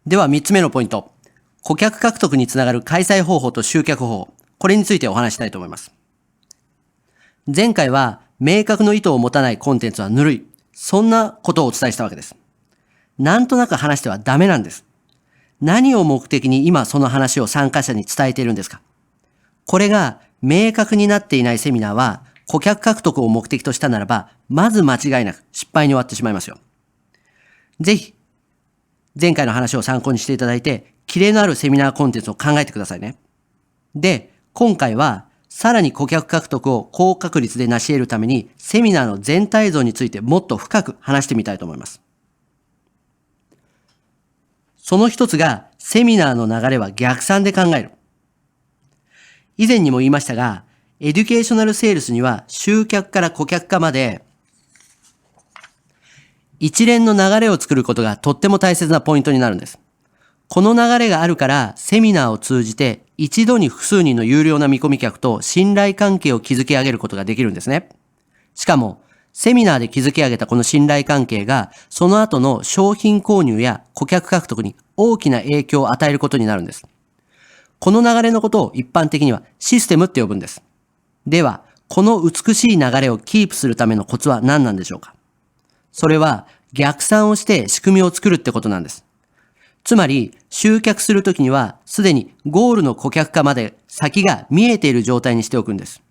では3つ目のポイント。顧客獲得につながる開催方法と集客方法。これについてお話したいと思います。前回は明確の意図を持たないコンテンツはぬるい。そんなことをお伝えしたわけです。なんとなく話してはダメなんです。何を目的に今その話を参加者に伝えているんですか？これが明確になっていないセミナーは顧客獲得を目的としたならば、まず間違いなく失敗に終わってしまいますよ。ぜひ、前回の話を参考にしていただいて、キレのあるセミナーコンテンツを考えてくださいね。で、今回は、さらに顧客獲得を高確率で成し得るために、セミナーの全体像についてもっと深く話してみたいと思います。その一つが、セミナーの流れは逆算で考える。以前にも言いましたが、エデュケーショナルセールスには集客から顧客化まで一連の流れを作ることがとっても大切なポイントになるんです。この流れがあるからセミナーを通じて一度に複数人の有料な見込み客と信頼関係を築き上げることができるんですね。しかもセミナーで築き上げたこの信頼関係がその後の商品購入や顧客獲得に大きな影響を与えることになるんです。この流れのことを一般的にはシステムって呼ぶんです。では、この美しい流れをキープするためのコツは何なんでしょうか？それは逆算をして仕組みを作るってことなんです。つまり、集客するときにはすでにゴールの顧客化まで先が見えている状態にしておくんです。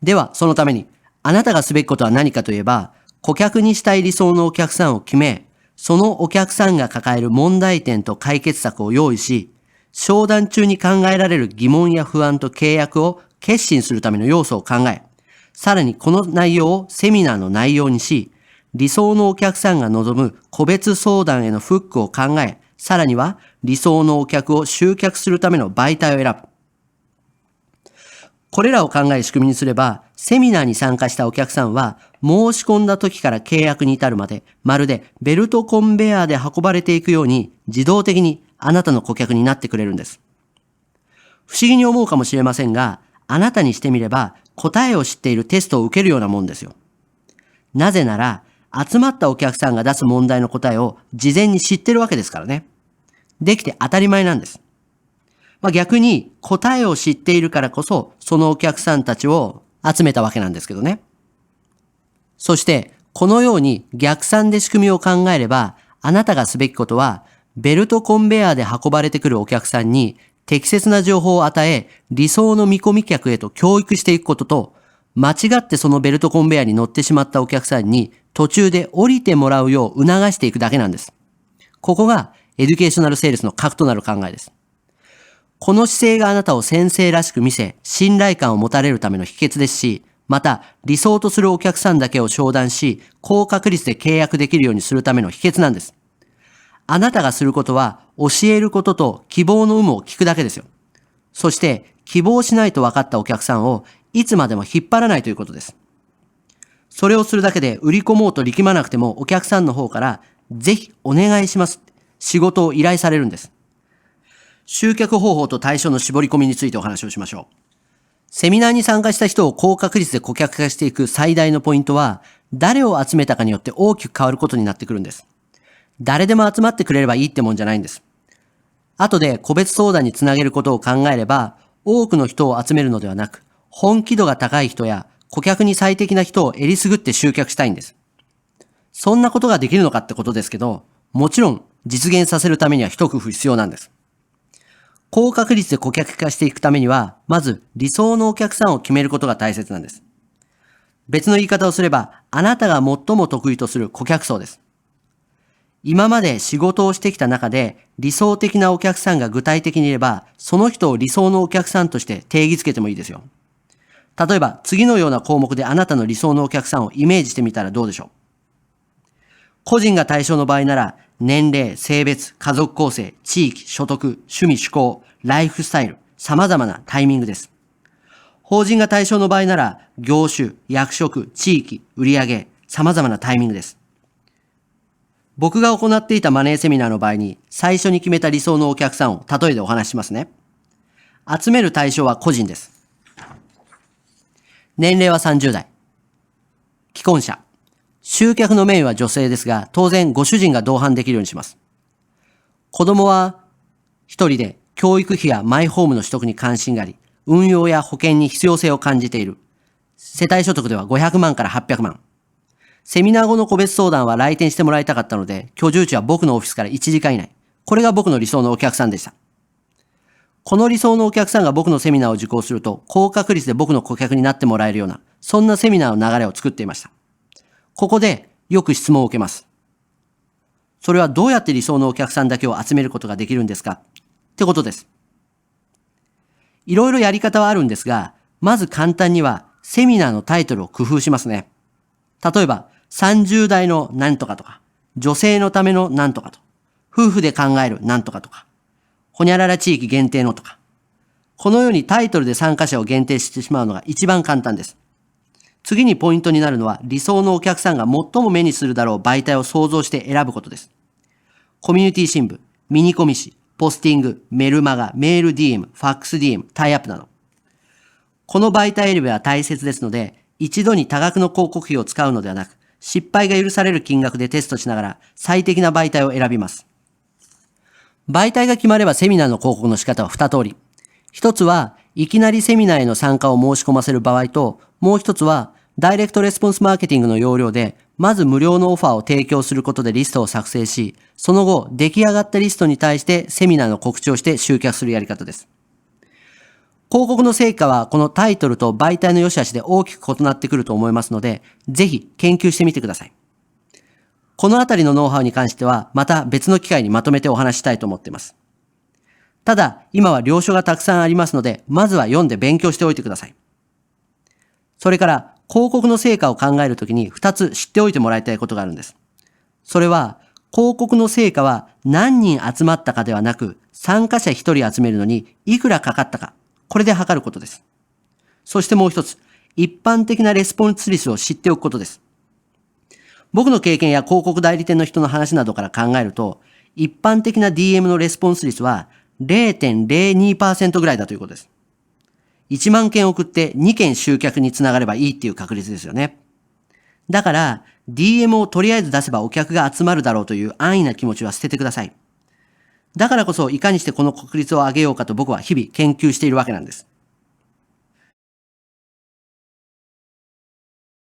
では、そのためにあなたがすべきことは何かといえば、顧客にしたい理想のお客さんを決め、そのお客さんが抱える問題点と解決策を用意し、商談中に考えられる疑問や不安と契約を決心するための要素を考え、さらにこの内容をセミナーの内容にし、理想のお客さんが望む個別相談へのフックを考え、さらには理想のお客を集客するための媒体を選ぶ。これらを考え仕組みにすれば、セミナーに参加したお客さんは、申し込んだ時から契約に至るまで、まるでベルトコンベヤーで運ばれていくように、自動的にあなたの顧客になってくれるんです。不思議に思うかもしれませんが、あなたにしてみれば、答えを知っているテストを受けるようなもんですよ。なぜなら、集まったお客さんが出す問題の答えを事前に知ってるわけですからね。できて当たり前なんです。逆に答えを知っているからこそ、そのお客さんたちを集めたわけなんですけどね。そして、このように逆算で仕組みを考えれば、あなたがすべきことは、ベルトコンベヤーで運ばれてくるお客さんに適切な情報を与え、理想の見込み客へと教育していくことと、間違ってそのベルトコンベヤーに乗ってしまったお客さんに途中で降りてもらうよう促していくだけなんです。ここがエデュケーショナルセールスの核となる考えです。この姿勢があなたを先生らしく見せ、信頼感を持たれるための秘訣ですし、また理想とするお客さんだけを商談し、高確率で契約できるようにするための秘訣なんです。あなたがすることは教えることと希望の有無を聞くだけですよ。そして希望しないと分かったお客さんをいつまでも引っ張らないということです。それをするだけで売り込もうと力まなくてもお客さんの方からぜひお願いします仕事を依頼されるんです。集客方法と対象の絞り込みについてお話をしましょう。セミナーに参加した人を高確率で顧客化していく最大のポイントは、誰を集めたかによって大きく変わることになってくるんです。誰でも集まってくれればいいってもんじゃないんです。後で個別相談につなげることを考えれば、多くの人を集めるのではなく、本気度が高い人や顧客に最適な人をえりすぐって集客したいんです。そんなことができるのかってことですけど、もちろん実現させるためには一工夫必要なんです。高確率で顧客化していくためには、まず理想のお客さんを決めることが大切なんです。別の言い方をすれば、あなたが最も得意とする顧客層です。今まで仕事をしてきた中で理想的なお客さんが具体的にいれば、その人を理想のお客さんとして定義づけてもいいですよ。例えば、次のような項目であなたの理想のお客さんをイメージしてみたらどうでしょう。個人が対象の場合なら、年齢、性別、家族構成、地域、所得、趣味、嗜好、ライフスタイル、様々なタイミングです。法人が対象の場合なら、業種、役職、地域、売上、様々なタイミングです。僕が行っていたマネーセミナーの場合に、最初に決めた理想のお客さんを例えでお話ししますね。集める対象は個人です。年齢は30代。既婚者。集客のメインは女性ですが、当然ご主人が同伴できるようにします。子供は一人で教育費やマイホームの取得に関心があり、運用や保険に必要性を感じている。世帯所得では500万から800万。セミナー後の個別相談は来店してもらいたかったので、居住地は僕のオフィスから1時間以内。これが僕の理想のお客さんでした。この理想のお客さんが僕のセミナーを受講すると、高確率で僕の顧客になってもらえるような、そんなセミナーの流れを作っていました。ここでよく質問を受けます。それはどうやって理想のお客さんだけを集めることができるんですかってことです。いろいろやり方はあるんですが、まず簡単にはセミナーのタイトルを工夫しますね。例えば、30代のなんとかとか、女性のためのなんとかと、夫婦で考えるなんとかとか、ほにゃらら地域限定のとか。このようにタイトルで参加者を限定してしまうのが一番簡単です。次にポイントになるのは理想のお客さんが最も目にするだろう媒体を想像して選ぶことです。コミュニティ新聞、ミニコミ誌、ポスティング、メルマガ、メール DM、ファックス DM、タイアップなど。この媒体選びは大切ですので、一度に多額の広告費を使うのではなく、失敗が許される金額でテストしながら最適な媒体を選びます。媒体が決まればセミナーの広告の仕方は2通り。一つはいきなりセミナーへの参加を申し込ませる場合と、もう一つはダイレクトレスポンスマーケティングの要領で、まず無料のオファーを提供することでリストを作成し、その後出来上がったリストに対してセミナーの告知をして集客するやり方です。広告の成果はこのタイトルと媒体の良し悪しで大きく異なってくると思いますので、ぜひ研究してみてください。このあたりのノウハウに関してはまた別の機会にまとめてお話したいと思っています。ただ、今は了書がたくさんありますので、まずは読んで勉強しておいてください。それから広告の成果を考えるときに2つ知っておいてもらいたいことがあるんです。それは広告の成果は何人集まったかではなく、参加者1人集めるのにいくらかかったか。これで測ることです。そしてもう一つ、一般的なレスポンス率を知っておくことです。僕の経験や広告代理店の人の話などから考えると、一般的な DM のレスポンス率は 0.02% ぐらいだということです。1万件送って2件集客につながればいいっていう確率ですよね。だから、DM をとりあえず出せばお客が集まるだろうという安易な気持ちは捨ててください。だからこそいかにしてこの確率を上げようかと僕は日々研究しているわけなんです。